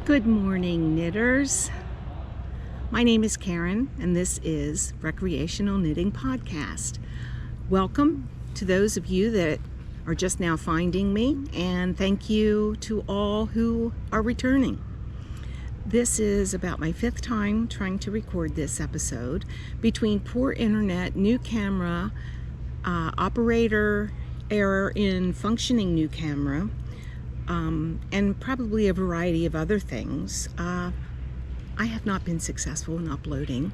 Good morning, knitters. My name is Karen, and this is Recreational Knitting Podcast. Welcome to those of you that are just now finding me, and thank you to all who are returning. This is about my fifth time trying to record this episode. Between poor internet, new camera, operator error in functioning new camera, and probably a variety of other things, I have not been successful in uploading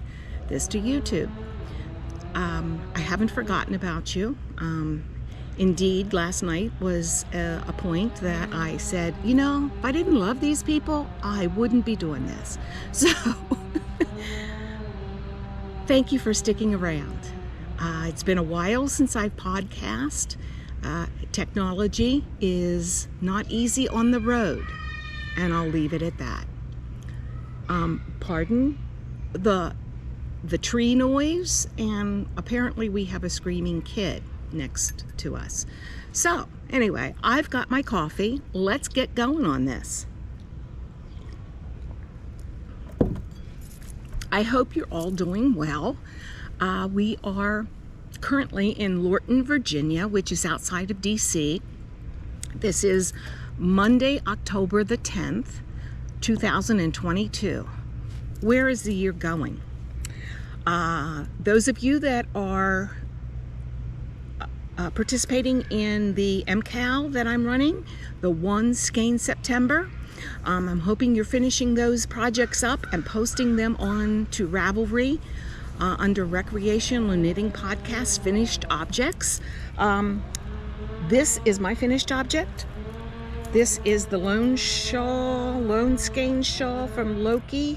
this to YouTube. I haven't forgotten about you. Indeed, last night was a point that I said, you know, if I didn't love these people, I wouldn't be doing this. So, thank you for sticking around. It's been a while since I've podcast. Technology is not easy on the road, and I'll leave it at that. Pardon the tree noise, and apparently we have a screaming kid next to us. So anyway, I've got my coffee. Let's get going on this. I hope you're all doing well. We are currently in Lorton, Virginia, which is outside of DC. This is Monday, October the 10th, 2022. Where is the year going? Those of you that are participating in the MCAL that I'm running, the oneskeinseptember, I'm hoping you're finishing those projects up and posting them on to Ravelry under Recreational Knitting Podcast Finished Objects. This is my finished object. This is the lone skein shawl from Loki.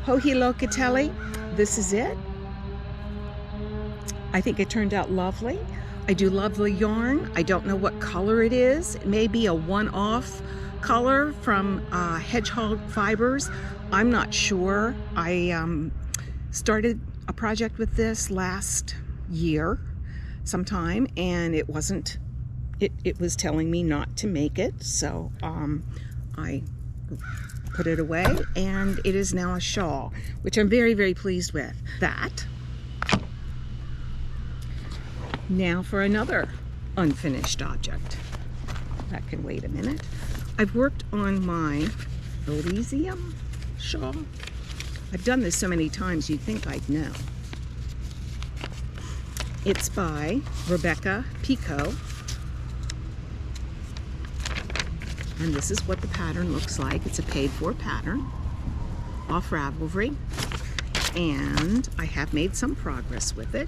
Locatelli. This is it. I think it turned out lovely. I do love the yarn. I don't know what color it is. It may be a one-off color from Hedgehog Fibers. I'm not sure. I started a project with this last year sometime, and it wasn't, it was telling me not to make it, so I put it away, and it is now a shawl, which I'm very, very pleased with. That. Now for another unfinished object. That can wait a minute. I've worked on my Elysium shawl. I've done this so many times you'd think I'd know. It's by Rebecca Pico. And this is what the pattern looks like. It's a paid-for pattern off Ravelry. And I have made some progress with it.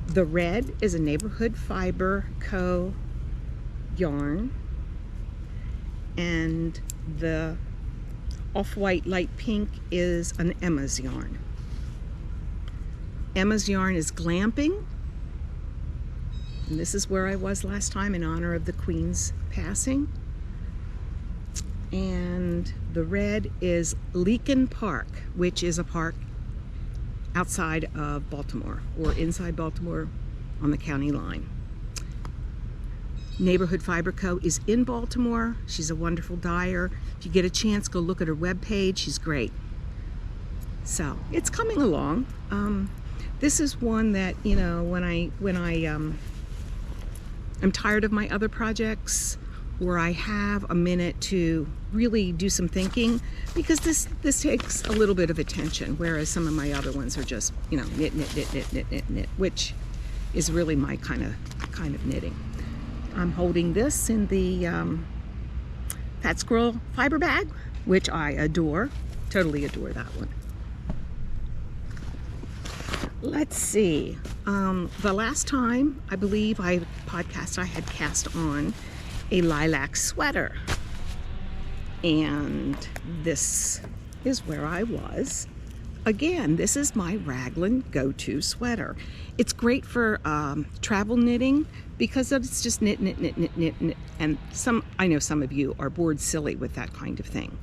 The red is a Neighborhood Fiber Co. yarn. And the off-white light pink is an Emma's yarn. Emma's yarn is glamping. And this is where I was last time in honor of the Queen's passing. And the red is Leakin Park, which is a park outside of Baltimore or inside Baltimore on the county line. Neighborhood Fiber Co. is in Baltimore. She's a wonderful dyer. If you get a chance, go look at her webpage. She's great. So it's coming along. This is one that, you know, when I'm tired of my other projects, or I have a minute to really do some thinking, because this takes a little bit of attention, whereas some of my other ones are just, you know, knit, which is really my kind of knitting. I'm holding this in the Fat Squirrel fiber bag, which I adore. Totally adore that one. Let's see. The last time I believe I had cast on a lilac sweater. And this is where I was. Again, this is my Raglan go-to sweater. It's great for travel knitting because it's just knit. And I know some of you are bored silly with that kind of thing.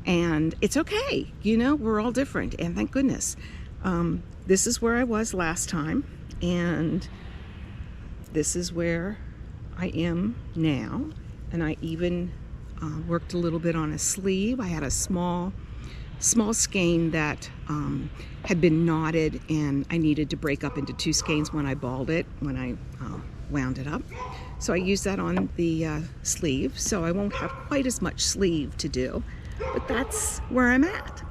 And it's okay, you know, we're all different, and thank goodness. This is where I was last time, and this is where I am now. And I even worked a little bit on a sleeve. I had a small skein that had been knotted, and I needed to break up into 2 skeins when I balled it, when I wound it up. So I used that on the sleeve, so I won't have quite as much sleeve to do, but that's where I'm at.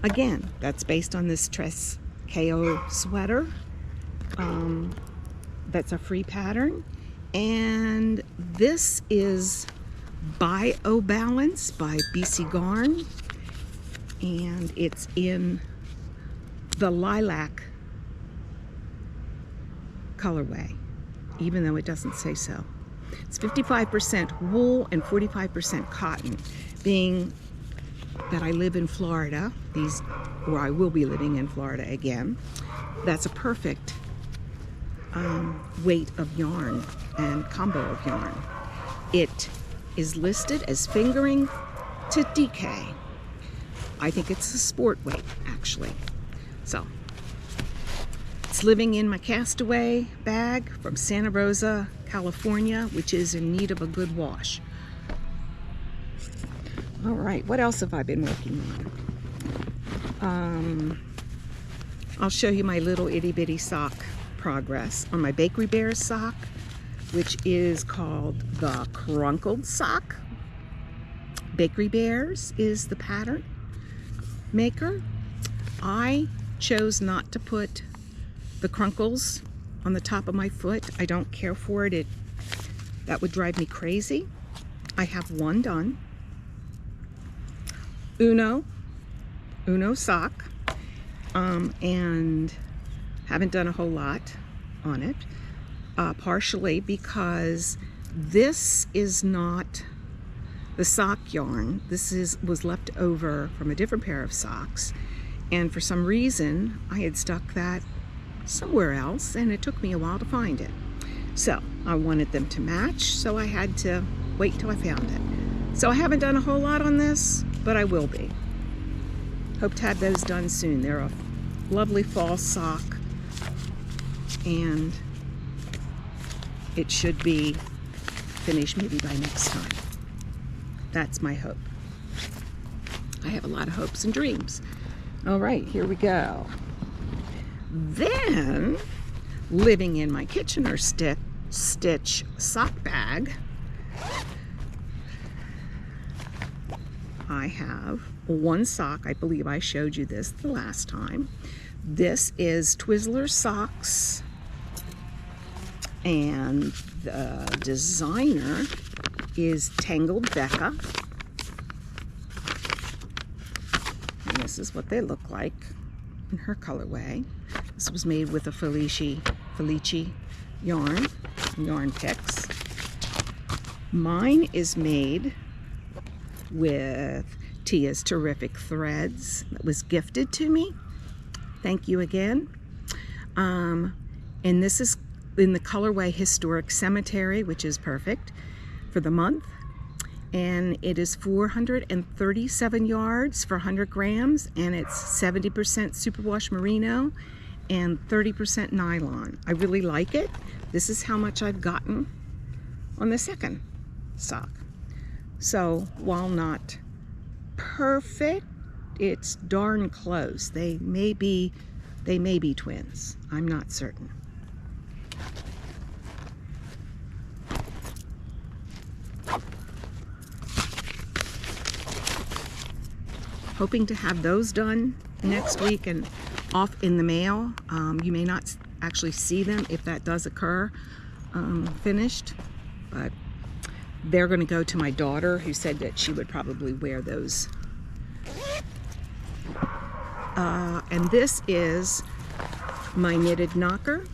Again, that's based on this Trescao sweater. That's a free pattern, and this is Bio Balance by BC Garn, and it's in the lilac colorway, even though it doesn't say so. It's 55% wool and 45% cotton. Being that I live in Florida, or I will be living in Florida again, that's a perfect weight of yarn and combo of yarn. It is listed as fingering to DK. I think it's a sport weight, actually. So it's living in my castaway bag from Santa Rosa, California, which is in need of a good wash. All right, what else have I been working on? I'll show you my little itty bitty sock progress on my Bakery Bears sock, which is called the Crunkled Sock. Bakery Bears is the pattern maker. I chose not to put the crunkles on the top of my foot. I don't care for it. That would drive me crazy. I have one done. Uno sock, and haven't done a whole lot on it, partially because this is not the sock yarn. This was left over from a different pair of socks, and for some reason I had stuck that somewhere else, and it took me a while to find it. So I wanted them to match, so I had to wait till I found it. So I haven't done a whole lot on this, but I will be. Hope to have those done soon. They're a lovely fall sock, and it should be finished maybe by next time. That's my hope. I have a lot of hopes and dreams. All right, here we go. Then, living in my Kitchener Stitch sock bag, I have one sock. I believe I showed you this the last time. This is Twizzler socks, and the designer is Tangled Becca. And this is what they look like in her colorway. This was made with a Felici yarn picks. Mine is made with Tia's Terrific Threads that was gifted to me. Thank you again. And this is in the colorway Historic Cemetery, which is perfect for the month. And it is 437 yards for 100 grams, and it's 70% superwash merino and 30% nylon. I really like it. This is how much I've gotten on the second sock. So while not perfect, it's darn close. They may be twins. I'm not certain. Hoping to have those done next week and off in the mail. You may not actually see them if that does occur finished, but they're going to go to my daughter, who said that she would probably wear those. And this is my knitted knocker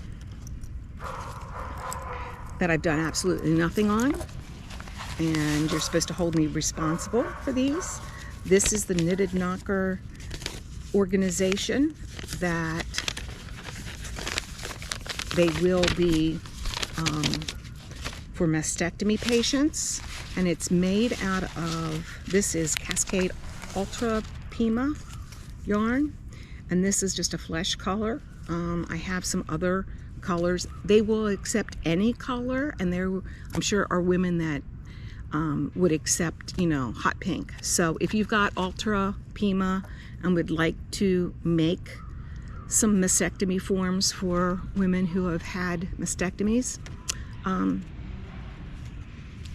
that I've done absolutely nothing on, and you're supposed to hold me responsible for these. This is the Knitted Knocker organization that they will be for mastectomy patients, and it's made out of, this is Cascade Ultra Pima yarn, and this is just a flesh color. I have some other colors. They will accept any color, and there, I'm sure, are women that would accept, hot pink. So if you've got Ultra Pima and would like to make some mastectomy forms for women who have had mastectomies,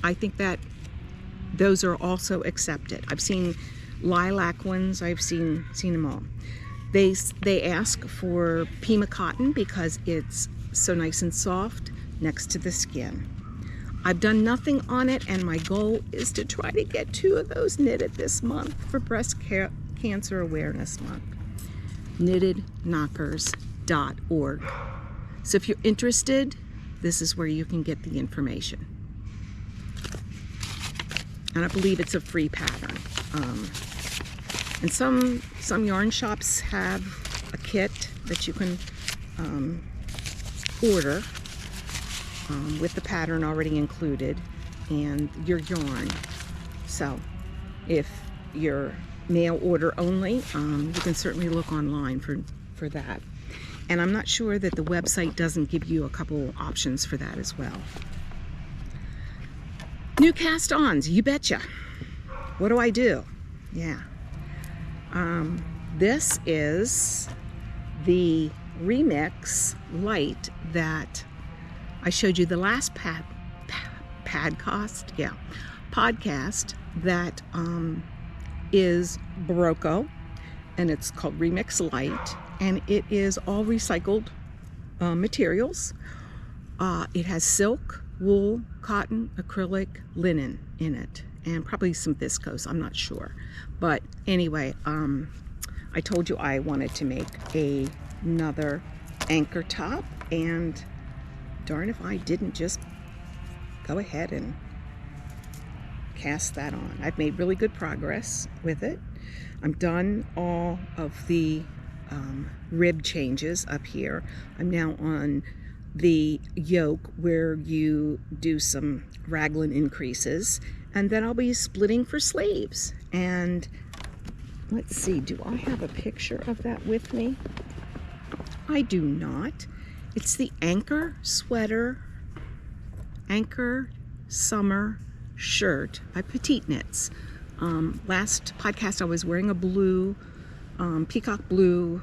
I think that those are also accepted. I've seen lilac ones. I've seen them all. They ask for Pima cotton because it's so nice and soft next to the skin. I've done nothing on it, and my goal is to try to get 2 of those knitted this month for Breast Cancer Awareness Month. knittedknockers.org. So if you're interested, this is where you can get the information. And I believe it's a free pattern. And some yarn shops have a kit that you can order with the pattern already included and your yarn. So if you're mail order only, you can certainly look online for that. And I'm not sure that the website doesn't give you a couple options for that as well. New cast-ons, you betcha. What do I do? Yeah. This is the Remix Light that I showed you the last podcast that is Barocco, and it's called Remix Light, and it is all recycled materials. It has silk, wool, cotton, acrylic, linen in it, and probably some viscose, I'm not sure. But anyway, I told you I wanted to make another anchor top, and darn if I didn't just go ahead and cast that on. I've made really good progress with it. I'm done all of the rib changes up here. I'm now on the yoke where you do some raglan increases, and then I'll be splitting for sleeves. And let's see, do I have a picture of that with me? I do not. It's the Anchor Summer Shirt by Petite Knits. Last podcast I was wearing a blue, peacock blue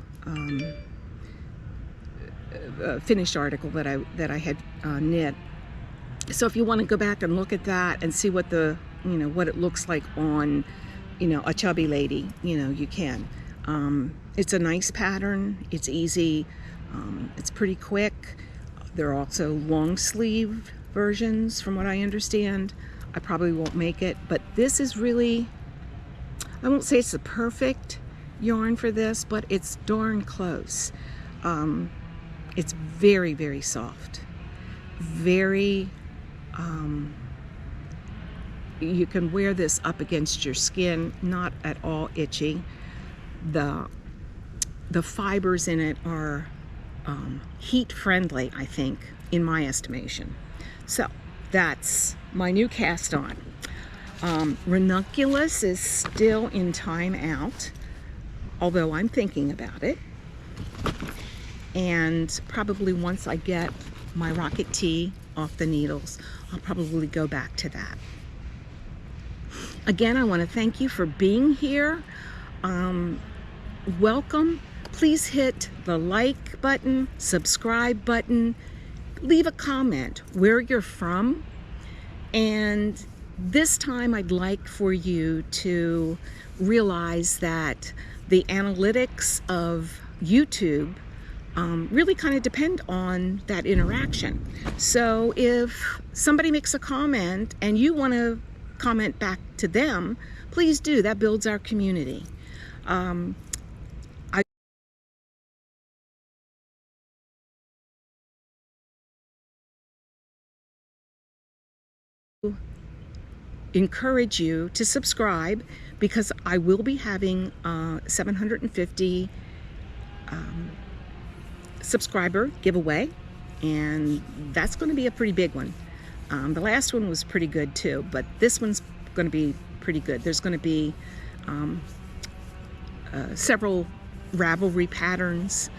finished article that I had knit. So if you want to go back and look at that and see what what it looks like on a chubby lady, you can. It's a nice pattern. It's easy. It's pretty quick. There are also long sleeve versions from what I understand. I probably won't make it, but this is really, I won't say it's the perfect yarn for this, but it's darn close. It's very, very soft. Very, you can wear this up against your skin, not at all itchy. The fibers in it are heat friendly, I think, in my estimation. So that's my new cast on. Ranunculus is still in time out, although I'm thinking about it. And probably once I get my Rocket Tea off the needles, I'll probably go back to that. Again, I want to thank you for being here. Welcome. Please hit the like button, subscribe button, leave a comment where you're from. And this time I'd like for you to realize that the analytics of YouTube really kind of depend on that interaction. So if somebody makes a comment and you want to comment back to them, please do. That builds our community. I encourage you to subscribe, because I will be having 750 subscriber giveaway, and that's going to be a pretty big one. The last one was pretty good too, but this one's going to be pretty good. There's going to be several Ravelry patterns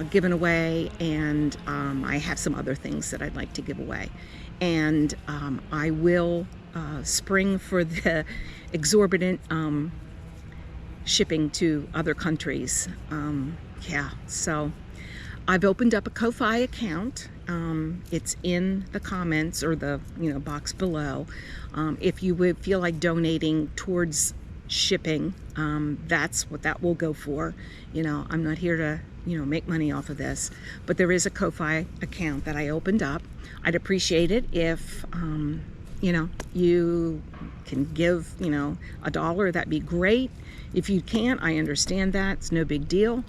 given away, and I have some other things that I'd like to give away. And I will spring for the exorbitant shipping to other countries. Yeah, so I've opened up a Ko-Fi account. It's in the comments or the box below. If you would feel like donating towards shipping, that's what that will go for. I'm not here to make money off of this, but there is a Ko-Fi account that I opened up. I'd appreciate it if you can give $1. That'd be great. If you can't, I understand that. It's no big deal.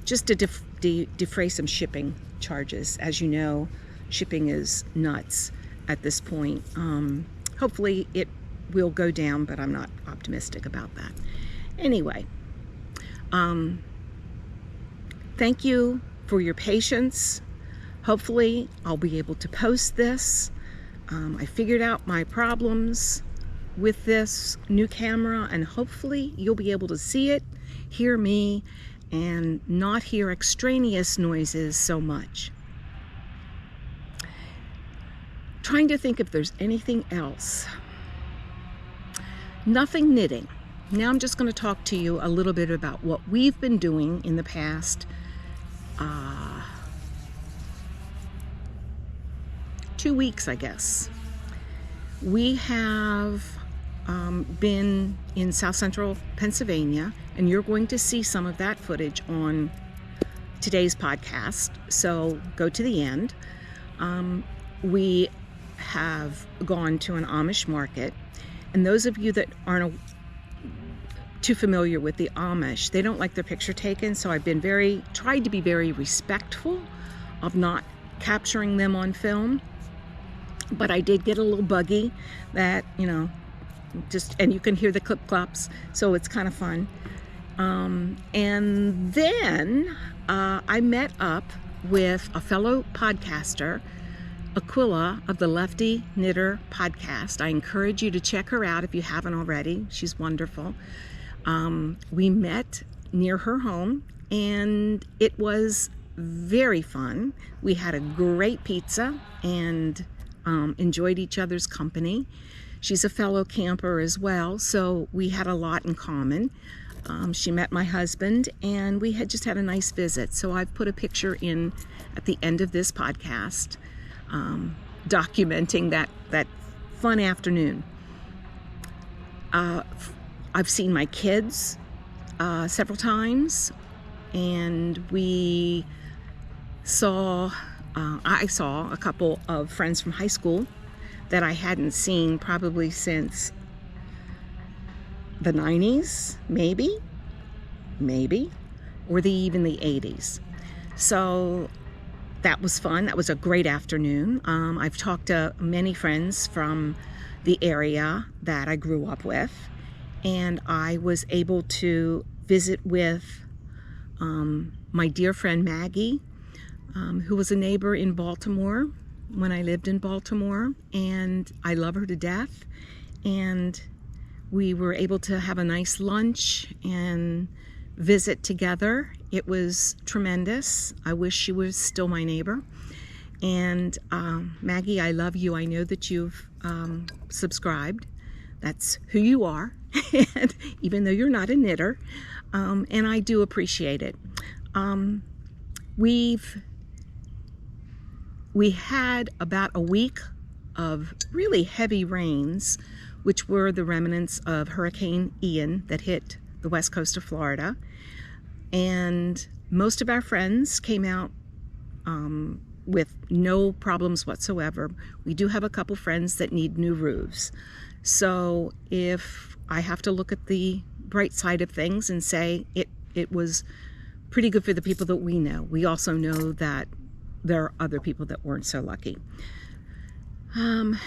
Just to defray some shipping charges. As you know, shipping is nuts at this point. Hopefully it will go down, but I'm not optimistic about that. Anyway, thank you for your patience. Hopefully I'll be able to post this. I figured out my problems with this new camera, and hopefully you'll be able to see it, hear me, and not hear extraneous noises so much. Trying to think if there's anything else. Nothing knitting. Now I'm just going to talk to you a little bit about what we've been doing in the past 2 weeks, I guess. We have been in South Central Pennsylvania, and you're going to see some of that footage on today's podcast, so go to the end. We have gone to an Amish market, and those of you that aren't too familiar with the Amish, they don't like their picture taken, so I've been tried to be very respectful of not capturing them on film. But I did get a little buggy that, and you can hear the clip-clops, so it's kind of fun. And then I met up with a fellow podcaster, Aquila of the Lefty Knitter podcast. I encourage you to check her out if you haven't already. She's wonderful. We met near her home, and it was very fun. We had a great pizza and enjoyed each other's company. She's a fellow camper as well, so we had a lot in common. She met my husband, and we had just had a nice visit. So I've put a picture in at the end of this podcast, documenting that fun afternoon. I've seen my kids several times, and I saw a couple of friends from high school that I hadn't seen probably since the 90s, maybe, or even the 80s. So that was fun. That was a great afternoon. I've talked to many friends from the area that I grew up with, and I was able to visit with my dear friend Maggie, who was a neighbor in Baltimore when I lived in Baltimore, and I love her to death. And we were able to have a nice lunch and visit together. It was tremendous. I wish she was still my neighbor. And Maggie, I love you. I know that you've subscribed. That's who you are, and even though you're not a knitter, and I do appreciate it. We had about a week of really heavy rains, which were the remnants of Hurricane Ian that hit the west coast of Florida. And most of our friends came out with no problems whatsoever. We do have a couple friends that need new roofs. So if I have to look at the bright side of things and say it was pretty good for the people that we know, we also know that there are other people that weren't so lucky. And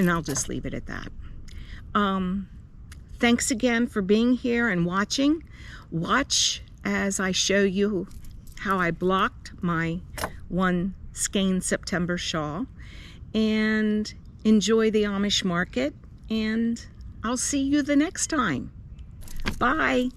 I'll just leave it at that. Thanks again for being here and watching. Watch as I show you how I blocked my oneskeinseptember shawl, and enjoy the Amish market, and I'll see you the next time. Bye.